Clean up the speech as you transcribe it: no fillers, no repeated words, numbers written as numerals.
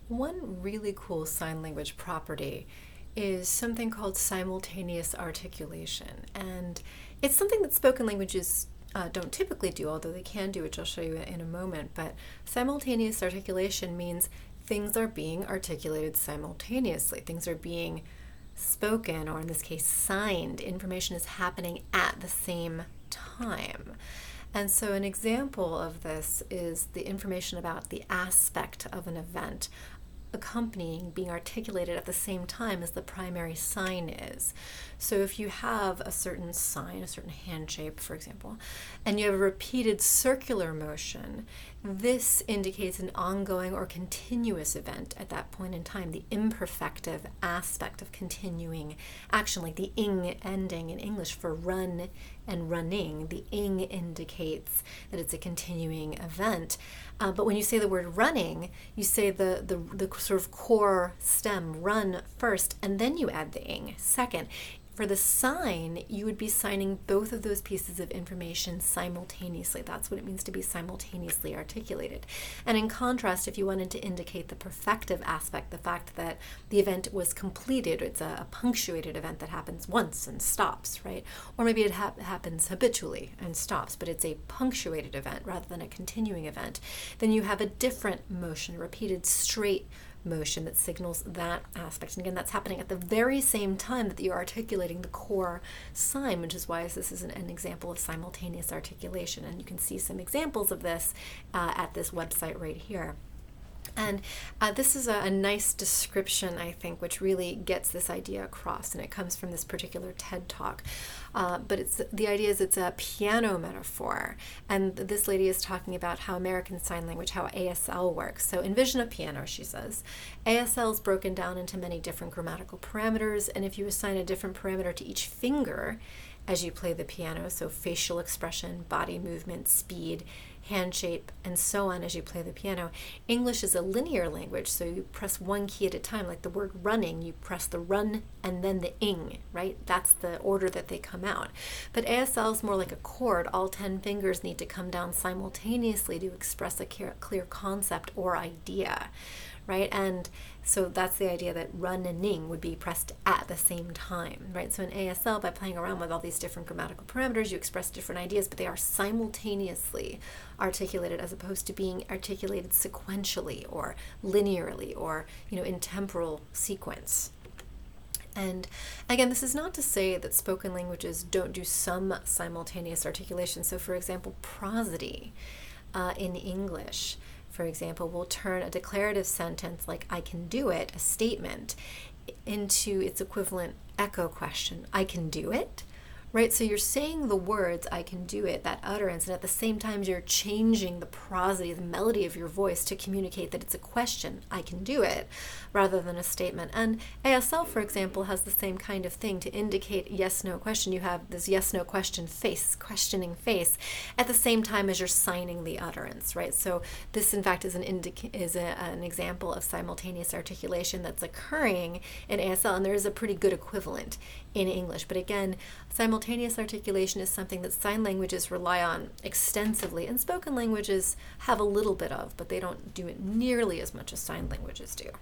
One really cool sign language property is something called simultaneous articulation. And it's something that spoken languages don't typically do, although they can do, which I'll show you in a moment. But simultaneous articulation means things are being articulated simultaneously. Things are being spoken, or in this case, signed. Information is happening at the same time. And so an example of this is the information about the aspect of an event accompanying, being articulated at the same time as the primary sign is. So if you have a certain sign, a certain hand shape, for example, and you have a repeated circular motion, this indicates an ongoing or continuous event at that point in time, the imperfective aspect of continuing action, like the ing ending in English for run and running. The ing indicates that it's a continuing event. But when you say the word running, you say the sort of core stem, run first, and then you add the ing second. For the sign, you would be signing both of those pieces of information simultaneously. That's what it means to be simultaneously articulated. And in contrast, if you wanted to indicate the perfective aspect, the fact that the event was completed, it's a punctuated event that happens once and stops, right? Or maybe it happens habitually and stops, but it's a punctuated event rather than a continuing event. Then you have a different motion, a repeated straight motion that signals that aspect. And again, that's happening at the very same time that you're articulating the core sign, which is why this is an example of simultaneous articulation. And you can see some examples of this at this website right here. And this is a nice description, I think, which really gets this idea across, and it comes from this particular TED Talk. But the idea is it's a piano metaphor, and this lady is talking about how American Sign Language, how ASL works. So envision a piano, she says. ASL is broken down into many different grammatical parameters, and if you assign a different parameter to each finger as you play the piano, so facial expression, body movement, speed, hand shape, and so on as you play the piano. English is a linear language, so you press one key at a time, like the word running, you press the run and then the ing, right? That's the order that they come out. But ASL is more like a chord. All 10 fingers need to come down simultaneously to express a clear concept or idea, right? And so that's the idea that run and ing would be pressed at the same time, right? So in ASL, by playing around with all these different grammatical parameters, you express different ideas, but they are simultaneously articulated as opposed to being articulated sequentially or linearly or, in temporal sequence. And again, this is not to say that spoken languages don't do some simultaneous articulation. So for example, prosody in English, for example, will turn a declarative sentence like I can do it, a statement, into its equivalent echo question, I can do it, right? So you're saying the words, I can do it, that utterance, and at the same time you're changing the prosody, the melody of your voice to communicate that it's a question, I can do it, rather than a statement. And ASL, for example, has the same kind of thing to indicate yes-no question. You have this yes-no question face, questioning face, at the same time as you're signing the utterance, right? So this, in fact, is an example of simultaneous articulation that's occurring in ASL, and there is a pretty good equivalent in English. But again, simultaneous articulation is something that sign languages rely on extensively, and spoken languages have a little bit of, but they don't do it nearly as much as sign languages do.